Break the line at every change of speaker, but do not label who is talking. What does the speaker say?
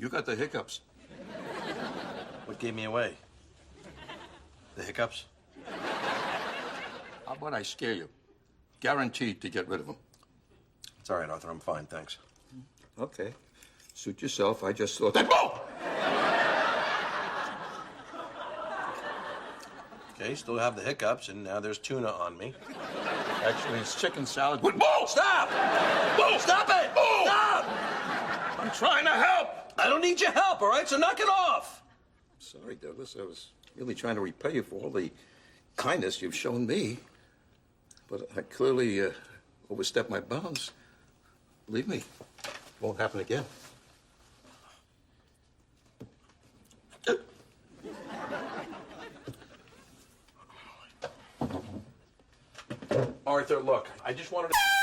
You got the hiccups.
What gave me away? The hiccups?
How about I scare you? Guaranteed to get rid of them.
It's all right, Arthur. I'm fine, thanks.
Okay. Suit yourself. I just thought that. Whoa!
Okay, still have the hiccups, and now there's tuna on me.
Actually, it's chicken salad with. Whoa!
Stop!
Whoa!
Stop it!
Whoa!
Stop!
I'm trying to help!
I don't need your help, all right? So knock it off!
Sorry, Douglas. I was really trying to repay you for all the kindness you've shown me. But I clearly overstepped my bounds. Believe me, won't happen again.
Arthur, look, I just wanted to...